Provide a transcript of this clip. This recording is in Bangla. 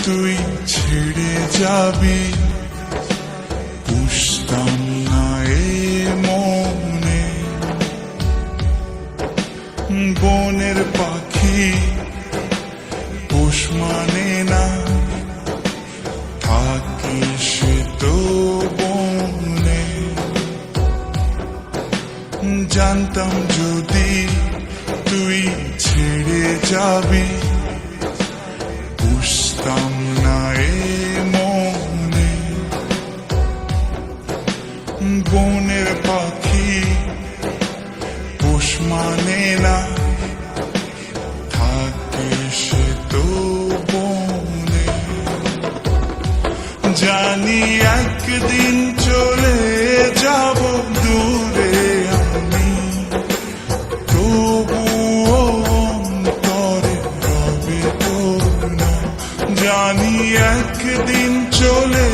তুই ছেড়ে যাবি, বুঝতাম না এ মনে। বনের পাখি পোষ মানে না, থাকে সে তো বনে। জানতাম যদি তুই ছেড়ে যাবি, বুঝতাম না এ মনে। বনের পাখি পোষ মানে না, থাকে সে তো বনে। জানি একদিন চলে যাব দূরে আমি, তবুও অন্তরে রবে তোর নাম। জানি একদিন চলে